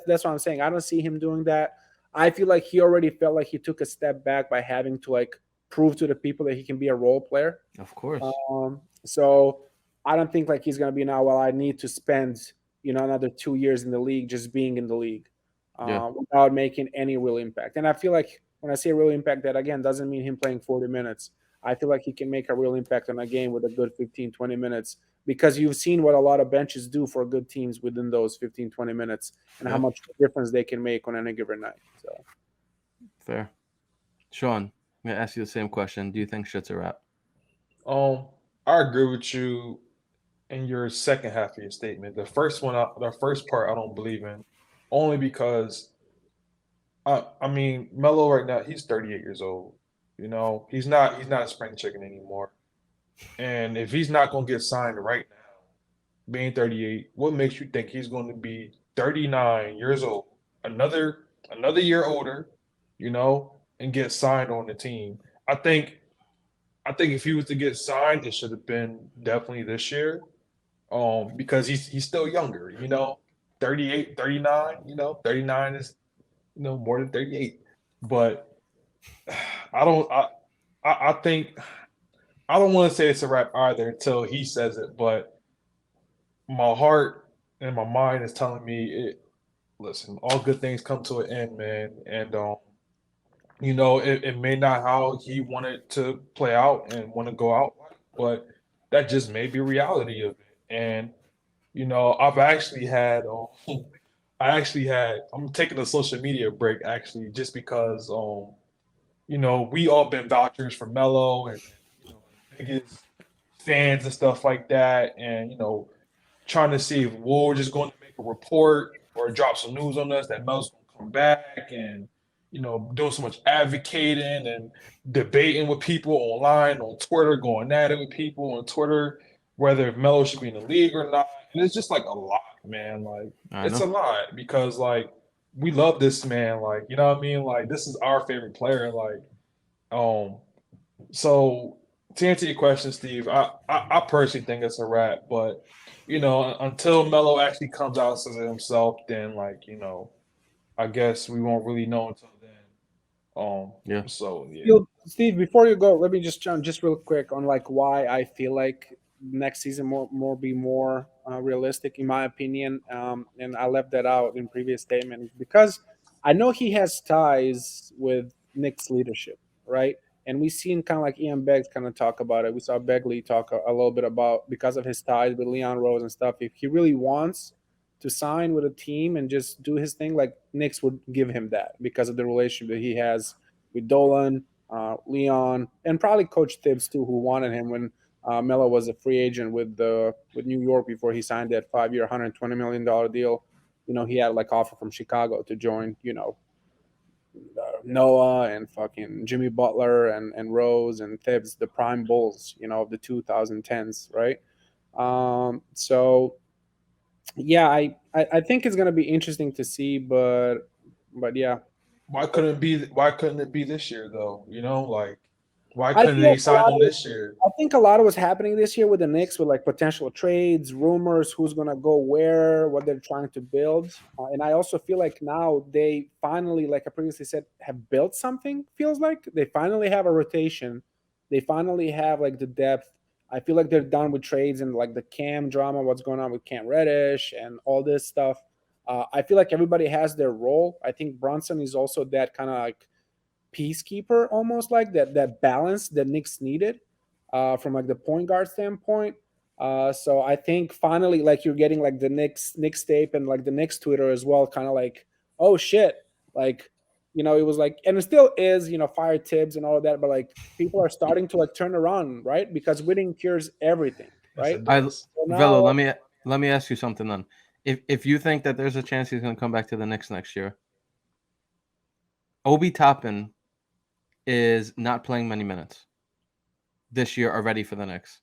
That's what I'm saying. I don't see him doing that. I feel like he already felt like he took a step back by having to prove to the people that he can be a role player. Of course. So I don't think he's going to be now, well, I need to spend, another 2 years in the league just being in the league without making any real impact. And I feel like when I say real impact, that again doesn't mean him playing 40 minutes. I feel like he can make a real impact on a game with a good 15, 20 minutes because you've seen what a lot of benches do for good teams within those 15, 20 minutes and how much difference they can make on any given night. So fair. Sean, I'm going to ask you the same question. Do you think shit's a wrap? I agree with you in your second half of your statement. The first part I don't believe in, only because Melo right now, he's 38 years old. He's not a spring chicken anymore. And if he's not going to get signed right now, being 38, what makes you think he's going to be 39 years old, another year older, and get signed on the team? I think if he was to get signed, it should have been definitely this year, because he's still younger, 38, 39, 39 is, more than 38. But I think I don't want to say it's a wrap either until he says it, but my heart and my mind is telling me listen, all good things come to an end, man. And it may not how he wanted to play out and want to go out, but that just may be reality of it. And I've actually had I'm taking a social media break actually just because we all been vouchers for Melo and biggest fans and stuff like that, and trying to see if we're just going to make a report or drop some news on us that Melo's going to come back, and doing so much advocating and debating with people online on Twitter, going at it with people on Twitter, whether Melo should be in the league or not. And it's just a lot, man. It's a lot because we love this man. You know what I mean? This is our favorite player. So to answer your question, Steve, I personally think it's a wrap. But until Melo actually comes out and says it himself, then I guess we won't really know until then. So yeah. Steve, before you go, let me just jump just real quick on why I feel like next season be more realistic, in my opinion. And I left that out in previous statement because I know he has ties with Knicks leadership, right? And we've seen kind of like Ian Beggs kind of talk about it. We saw Begley talk a little bit about because of his ties with Leon Rose and stuff. If he really wants to sign with a team and just do his thing, like Knicks would give him that because of the relationship that he has with Dolan, Leon, and probably Coach Tibbs too, who wanted him when Melo was a free agent with New York before he signed that 5-year, $120 million deal. He had like offer from Chicago to join, Noah and fucking Jimmy Butler and Rose and Tibbs, the prime Bulls, of the 2010s, right? So yeah, I think it's gonna be interesting to see, but yeah. Why couldn't it be this year though? Like why I couldn't feel they sign him this year? I think a lot of what's happening this year with the Knicks, with like potential trades, rumors, who's gonna go where, what they're trying to build, and I also feel like now they finally, like I previously said, have built something. Feels like they finally have a rotation, they finally have like the depth. I feel like they're done with trades and like the Cam drama, what's going on with Cam Reddish and all this stuff. I feel like everybody has their role. I think Brunson is also that kind of like peacekeeper, almost like that balance that Knicks needed from like the point guard standpoint. So I think finally, like you're getting like the Knicks tape and like the Knicks Twitter as well, kind of like, oh shit, like it was like, and it still is, fire Tibbs and all of that, but like people are starting to like turn around, right? Because winning cures everything, right? Yes, So now, Velo, let me ask you something then. If you think that there's a chance he's going to come back to the Knicks next year, Obi Toppin is not playing many minutes this year already for the Knicks.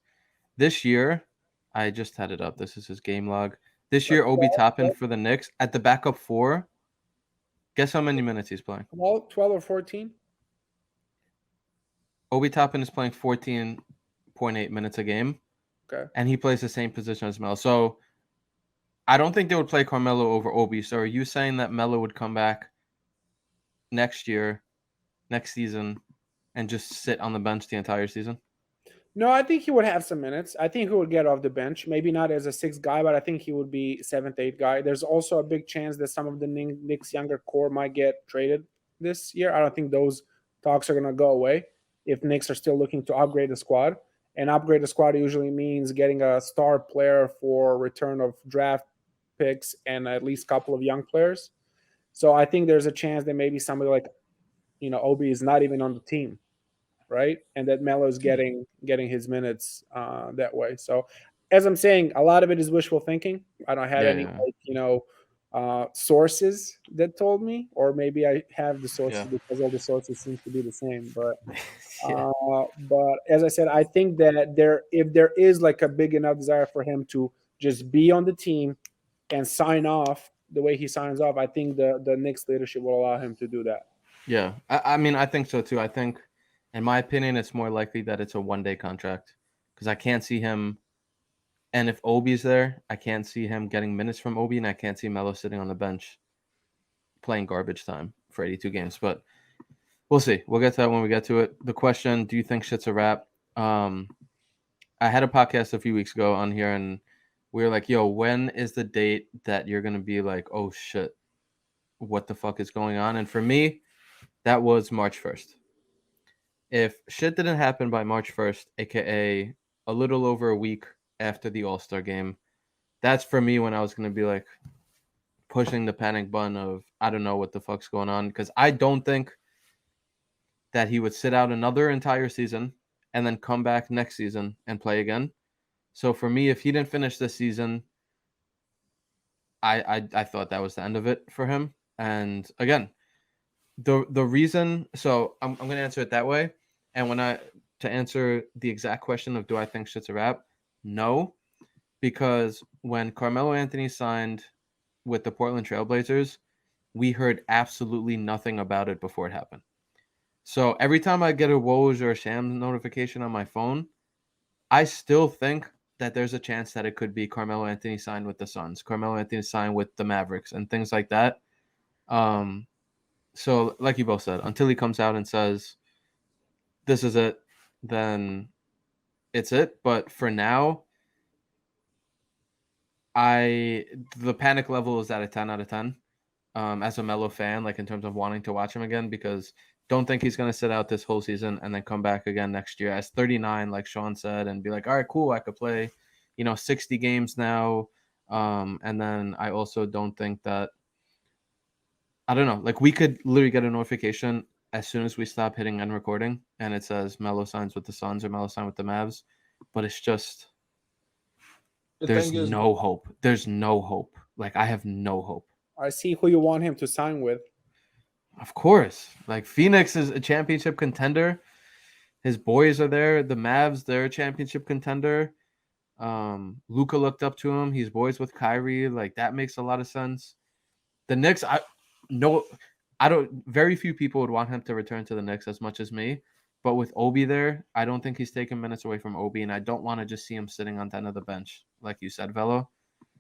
This year, I just had it up. This is his game log. This year, Obi Toppin for the Knicks at the backup 4. Guess how many minutes he's playing? 12 or 14. Obi Toppin is playing 14.8 minutes a game. Okay. And he plays the same position as Melo. So I don't think they would play Carmelo over Obi. So are you saying that Melo would come back next season, and just sit on the bench the entire season? No, I think he would have some minutes. I think he would get off the bench. Maybe not as a 6th guy, but I think he would be 7th, 8th guy. There's also a big chance that some of the Knicks younger core might get traded this year. I don't think those talks are going to go away if Knicks are still looking to upgrade the squad. And upgrade the squad usually means getting a star player for return of draft picks and at least a couple of young players. So I think there's a chance that maybe somebody like, Obi is not even on the team, right? And that Melo's getting his minutes that way. So as I'm saying, a lot of it is wishful thinking. I don't have any sources that told me, or maybe I have the sources because all the sources seem to be the same. But but as I said, I think that if there is like a big enough desire for him to just be on the team and sign off the way he signs off, I think the Knicks leadership will allow him to do that. Yeah, I mean, I think so too. I think, in my opinion, it's more likely that it's a one-day contract because I can't see him. And if Obi's there, I can't see him getting minutes from Obi, and I can't see Melo sitting on the bench playing garbage time for 82 games. But we'll see. We'll get to that when we get to it. The question, do you think shit's a wrap? I had a podcast a few weeks ago on here, and we were like, yo, when is the date that you're going to be like, oh, shit, what the fuck is going on? And for me, that was March 1st. If shit didn't happen by March 1st, a.k.a. a little over a week after the All-Star game, that's for me when I was going to be like pushing the panic button of I don't know what the fuck's going on, because I don't think that he would sit out another entire season and then come back next season and play again. So for me, if he didn't finish this season, I thought that was the end of it for him. And again, the reason, so I'm going to answer it that way. And to answer the exact question of do I think shit's a wrap? No, because when Carmelo Anthony signed with the Portland Trailblazers, we heard absolutely nothing about it before it happened. So every time I get a Woj or a Shams notification on my phone, I still think that there's a chance that it could be Carmelo Anthony signed with the Suns, Carmelo Anthony signed with the Mavericks, and things like that. So like you both said, until he comes out and says, this is it, then it's it. But for now, the panic level is at a 10 out of 10. As a Melo fan, like in terms of wanting to watch him again, because don't think he's going to sit out this whole season and then come back again next year as 39, like Sean said, and be like, all right, cool, I could play, 60 games now. And then I also don't think that, I don't know, like we could literally get a notification as soon as we stop hitting end recording and it says Melo signs with the Suns or Melo signs with the Mavs, but it's just, there's no hope. There's no hope. Like I have no hope. I see who you want him to sign with. Of course. Like Phoenix is a championship contender. His boys are there. The Mavs, they're a championship contender. Luka looked up to him. He's boys with Kyrie. Like that makes a lot of sense. The Knicks, very few people would want him to return to the Knicks as much as me. But with Obi there, I don't think he's taking minutes away from Obi, and I don't want to just see him sitting on the end of the bench, like you said, Velo.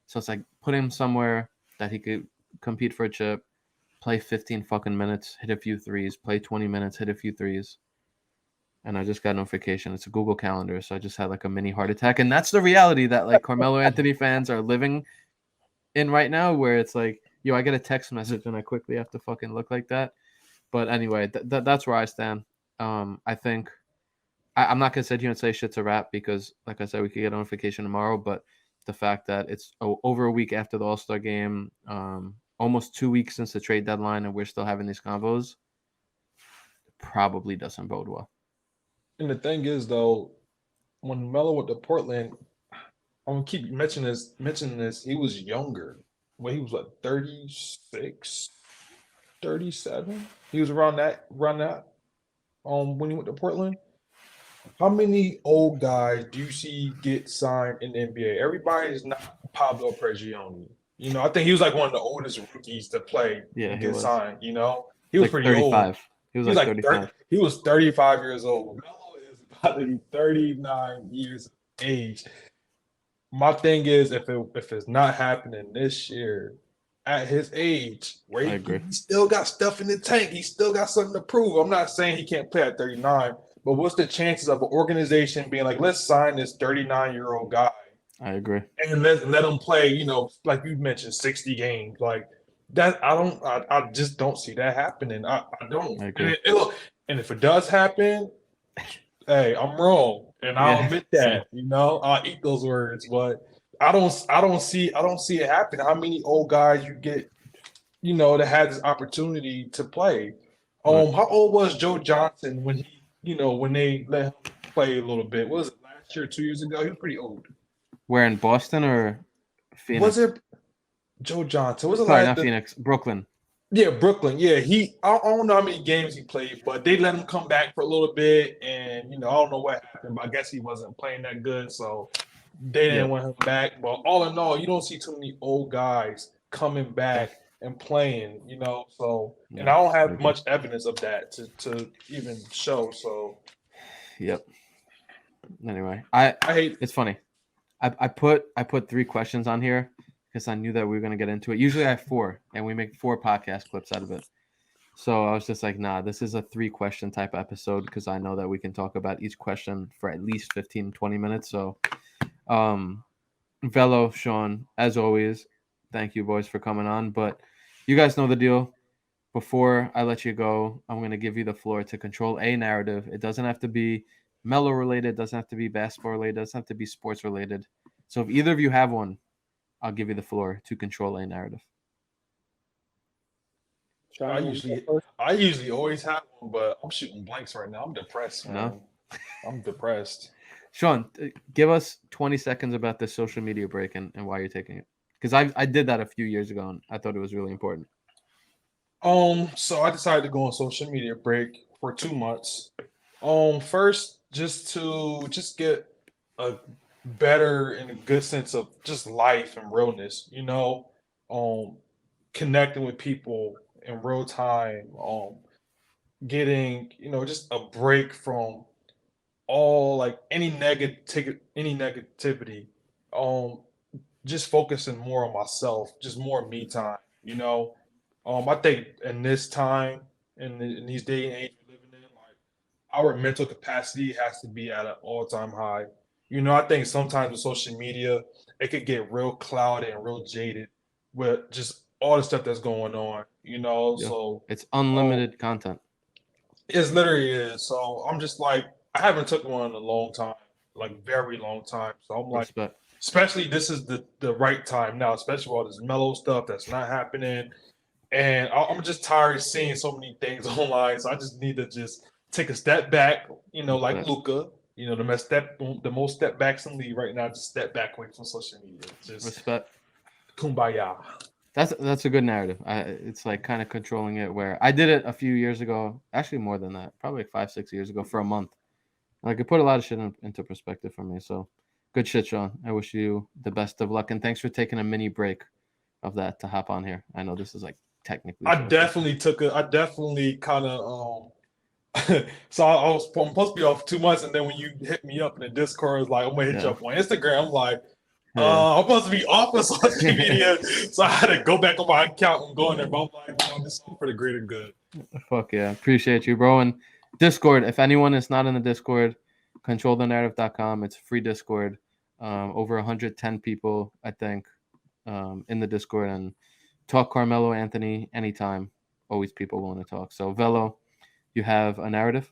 So it's like put him somewhere that he could compete for a chip, play 15 fucking minutes, hit a few threes, play 20 minutes, hit a few threes. And I just got a notification. It's a Google Calendar, so I just had like a mini heart attack. And that's the reality that like Carmelo Anthony fans are living in right now, where it's like, I get a text message and I quickly have to fucking look like that. But anyway, that's where I stand. I think I'm not going to sit here and say shit's a wrap because, like I said, we could get a notification tomorrow. But the fact that it's over a week after the All-Star game, almost 2 weeks since the trade deadline, and we're still having these convos, probably doesn't bode well. And the thing is, though, when Melo went to Portland, I'm gonna keep mentioning this. He was younger. When he was like 36, 37. He was around that. When he went to Portland. How many old guys do you see get signed in the NBA? Everybody is not Pablo Prigioni. I think he was like one of the oldest rookies to play and get signed. He was like pretty 35. old. He was like 35. He was 35 years old. Melo is about to be 39 years of age. My thing is, if it's not happening this year, at his age, where he still got stuff in the tank, he still got something to prove. I'm not saying he can't play at 39, but what's the chances of an organization being like, let's sign this 39-year-old guy? I agree. And let him play, like you mentioned, 60 games. Like that, I just don't see that happening. I don't. I agree. And if it does happen, hey, I'm wrong. And I'll admit that, I'll eat those words, but I don't see it happening. How many old guys you get, that had this opportunity to play? How old was Joe Johnson when when they let him play a little bit? What was it, last year, 2 years ago? He was pretty old. Where, in Boston or Phoenix? Was it Joe Johnson? Was it not Phoenix, Brooklyn? Yeah, Brooklyn. Yeah, I don't know how many games he played, but they let him come back for a little bit, and I don't know what happened, but I guess he wasn't playing that good, so they didn't want him back. But all in all, you don't see too many old guys coming back and playing, So, and I don't have much evidence of that to even show. So, yep. Anyway, I hate. It's funny. I put 3 questions on here because I knew that we were going to get into it. Usually I have 4, and we make 4 podcast clips out of it. So I was just like, nah, this is a 3-question type episode because I know that we can talk about each question for at least 15, 20 minutes. So, Velo, Sean, as always, thank you, boys, for coming on. But you guys know the deal. Before I let you go, I'm going to give you the floor to control a narrative. It doesn't have to be Melo related, doesn't have to be basketball related, doesn't have to be sports related. So if either of you have one, I'll give you the floor to control a narrative. I usually always have one, but I'm shooting blanks right now. I'm depressed, man. No? I'm depressed. Sean, give us 20 seconds about this social media break and why you're taking it. Because I did that a few years ago, and I thought it was really important. So I decided to go on social media break for 2 months. First, just to get a better and a good sense of just life and realness, connecting with people in real time, getting, just a break from all like any negativity, just focusing more on myself, just more me time, I think in this time, in these day and age we're living in, like our mental capacity has to be at an all-time high. I think sometimes with social media, it could get real clouded and real jaded with just all the stuff that's going on, Yeah. So It's unlimited content. it's literally is. So I'm just like, I haven't took one in a long time, like very long time. So I'm like, Respect. especially this is the right time now, especially with all this mellow stuff that's not happening. And I'm just tired of seeing so many things online. So I just need to just take a step back, like Respect. Luca, the most step backs in the league right now, just step back away from social media. Just Respect. kumbaya. That's a good narrative. It's like kind of controlling it. Where I did it a few years ago, actually more than that, probably like 5-6 years ago for a month. Like it put a lot of shit into perspective for me. So good shit, Sean. I wish you the best of luck, and thanks for taking a mini break of that to hop on here. I know this is like technically. I definitely kind of so I'm supposed to be off 2 months, and then when you hit me up in the Discord, it's like I'm gonna hit you up on Instagram. I'm like, Yeah. I'm supposed to be off of social media, so I had to go back on my account and go in there. But I'm like, this is all for the greater good. Fuck yeah. Appreciate you, bro. And Discord, if anyone is not in the Discord, controlthenarrative.com. It's free Discord. Over 110 people, I think, in the Discord. And talk Carmelo Anthony anytime. Always people willing to talk. So, Velo, you have a narrative?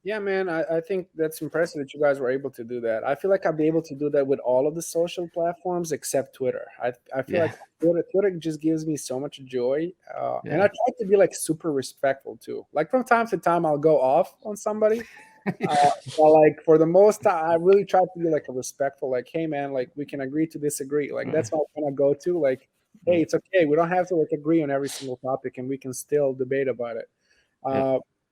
Yeah, man, I think that's impressive that you guys were able to do that. I feel like I'll be able to do that with all of the social platforms except Twitter. I feel like Twitter just gives me so much joy. And I try to be like super respectful too. Like from time to time, I'll go off on somebody. But like for the most time, I really try to be like a respectful, like, hey man, like we can agree to disagree. Like that's what I'm gonna go to. Like, hey, it's okay. We don't have to like agree on every single topic and we can still debate about it.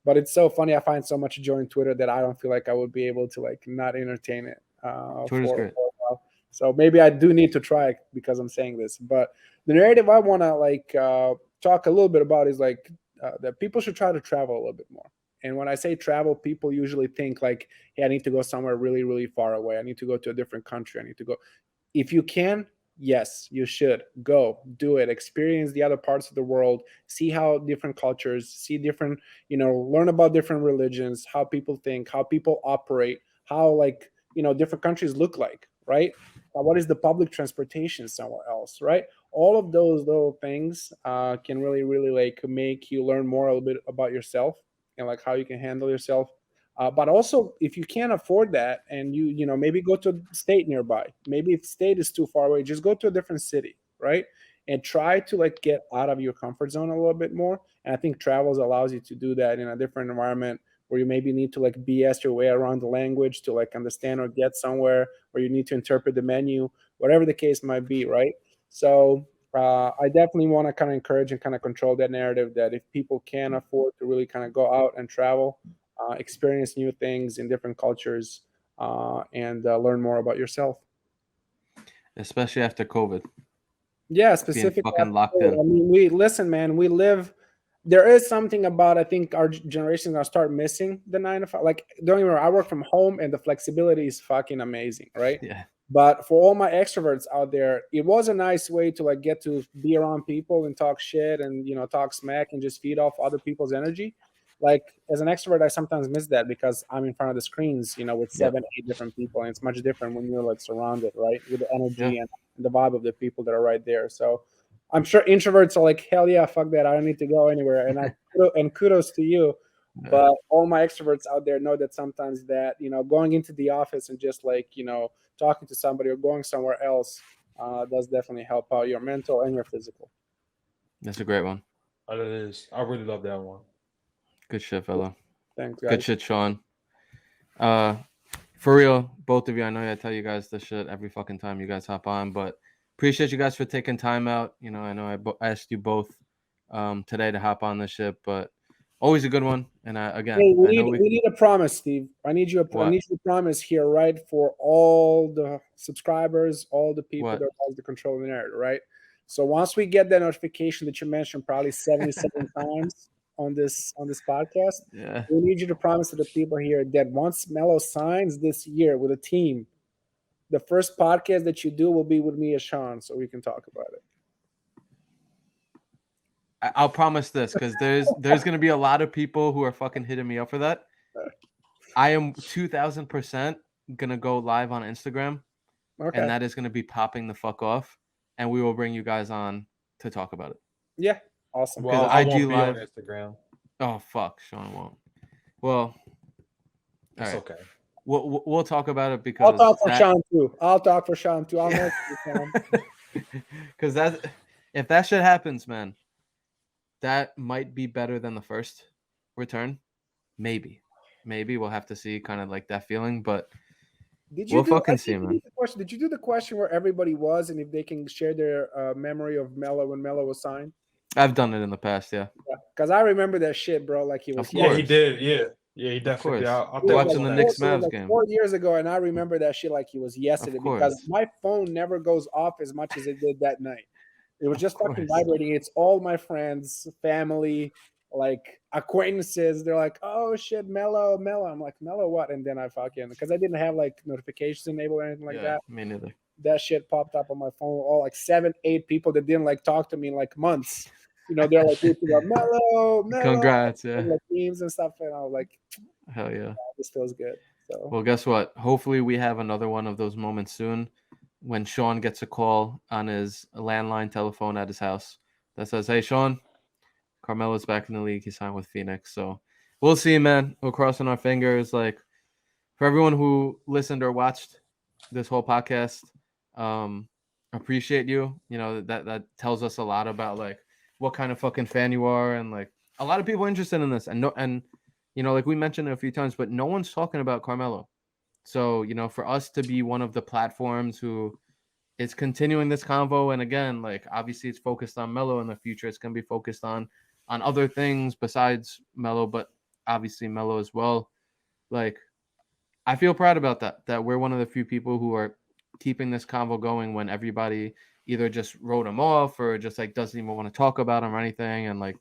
But it's so funny. I find so much joy in Twitter that I don't feel like I would be able to like not entertain it. Twitter's great. For a while. So maybe I do need to try it because I'm saying this. But the narrative I want to like talk a little bit about is like that people should try to travel a little bit more. And when I say travel, people usually think like, hey, I need to go somewhere really, really far away. I need to go to a different country. I need to go. If you can, yes, you should go do it. Experience the other parts of the world. See how different cultures, see different, learn about different religions, how people think, how people operate, how like, different countries look like, right? What is the public transportation somewhere else, right? All of those little things can really, really like make you learn more a little bit about yourself and like how you can handle yourself. But also, if you can't afford that, and you maybe go to a state nearby. Maybe if state is too far away, just go to a different city, right? And try to like get out of your comfort zone a little bit more. And I think travels allows you to do that in a different environment where you maybe need to like BS your way around the language to like understand or get somewhere, or you need to interpret the menu, whatever the case might be, right? So I definitely want to kind of encourage and kind of control that narrative that if people can afford to really kind of go out and travel, experience new things in different cultures, and learn more about yourself. Especially after COVID. Yeah, specifically. Fucking locked in. I mean, we live. There is something about, I think our generation is gonna start missing the 9 to 5. Like, don't get me wrong, I work from home and the flexibility is fucking amazing, right? Yeah. But for all my extroverts out there, it was a nice way to like get to be around people and talk shit and talk smack and just feed off other people's energy. Like as an extrovert, I sometimes miss that because I'm in front of the screens, with 7-8 different people, and it's much different when you're like surrounded, right, with the energy and the vibe of the people that are right there. So I'm sure introverts are like, hell yeah, fuck that, I don't need to go anywhere. And kudos to you. But all my extroverts out there know that sometimes that going into the office and just like talking to somebody or going somewhere else does definitely help out your mental and your physical. That's a great one. It is. I really love that one. Good shit, fella. Thanks, guys. Good shit, Sean. For real, both of you, I know I tell you guys this shit every fucking time you guys hop on, but appreciate you guys for taking time out. I know I asked you both today to hop on this shit, but always a good one. And we need a promise, Steve. I need you to promise here, right, for all the subscribers, all the people that has the control of the narrative, right? So once we get that notification that you mentioned probably 77 times on this podcast, we need you to promise to the people here that once Melo signs this year with a team, the first podcast that you do will be with me and Sean, so we can talk about it. I'll promise this because there's going to be a lot of people who are fucking hitting me up for that. I am 2,000% gonna go live on Instagram, Okay. and that is gonna be popping the fuck off, and we will bring you guys on to talk about it. Yeah. Awesome. Well, Because I IG won't be Live- on Instagram. Oh fuck, Sean won't. Well, It's right. okay. we'll talk about it because I'll talk for that- Sean too. I'll talk for Sean too. I'll know Sean. Because that, if that shit happens, man, that might be better than the first return. Maybe we'll have to see, kind of like that feeling. But Did We'll do, fucking I see, think you man. did the question- Did you do the question where everybody was and if they can share their memory of Melo when Melo was signed? I've done it in the past. Yeah, Because I remember that shit, bro. Like he was Of Yeah, he course. did. Yeah, he definitely did. course. I'll It was Watching the like Knicks four- it was Mavs like game. 4 years ago, and I remember that shit like it was yesterday because course. my phone never goes off as much as it did that night. It was Of just fucking course. vibrating. It's all my friends, family, like acquaintances. They're like, "Oh shit, Melo." I'm like, "Melo what?" And then I fucking because I didn't have like notifications enabled or anything like yeah, that. me neither. That shit popped up on my phone. All like 7, 8 people that didn't like talk to me in like months. You know, they're like, Melo, Congrats, yeah, and, like memes and stuff. And I was like, hell yeah. this feels good. So Well, guess what? Hopefully, we have another one of those moments soon when Sean gets a call on his landline telephone at his house that says, "Hey, Sean, Carmelo's back in the league. He signed with Phoenix." So we'll see, man. We're crossing our fingers. Like, for everyone who listened or watched this whole podcast, appreciate you. You know, that tells us a lot about like what kind of fucking fan you are, and like a lot of people interested in this, and you know, like we mentioned it a few times, but no one's talking about Carmelo. So, you know, for us to be one of the platforms who is continuing this convo, and again, like obviously it's focused on Melo in the future. It's gonna be focused on other things besides Melo, but obviously Melo as well. Like, I feel proud about that we're one of the few people who are keeping this convo going when everybody either just wrote him off or just like doesn't even want to talk about him or anything. And like,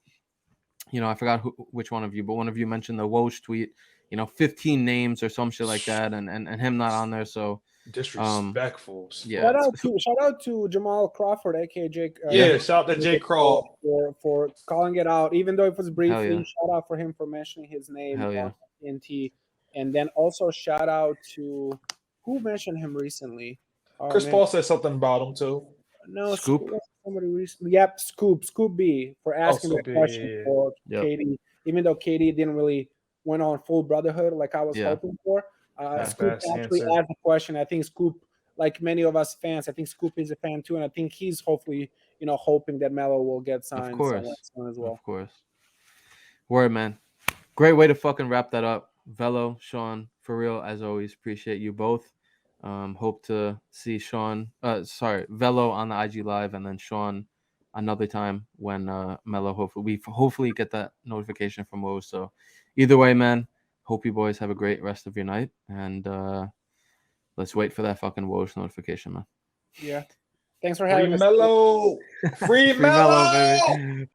you know, I forgot which one of you, but one of you mentioned the Woj tweet, you know, 15 names or some shit like that, and him not on there. So Disrespectful. yeah, shout out to Jamal Crawford, aka Jake. Yeah, shout out to Jay Crawl. for calling it out, even though it was briefly. yeah. Shout out for him for mentioning his name Hell yeah. on TNT, and then also shout out to who mentioned him recently. Oh, Chris man. Paul said something about him too. No, Scoop? Somebody recently. Yep, Scoop B for asking Scoop that B, question yeah. for Yep. Katie, even though Katie didn't really went on full brotherhood like I was Yeah. hoping for. That's Scoop fast actually answer. asked the question. I think Scoop, like many of us fans, I think Scoop is a fan too, and I think he's hopefully, you know, hoping that Melo will get signed Of course. somewhere soon as well. Of course. Word, man. Great way to fucking wrap that up. Velo, Sean, for real, as always, appreciate you both. Hope to see Velo on the IG Live, and then Sean another time when Melo hopefully get that notification from Woj. So either way, man, hope you boys have a great rest of your night, and let's wait for that fucking Woj notification, man. Yeah. Thanks for Free having us. Melo. Free Free Melo, Melo. baby.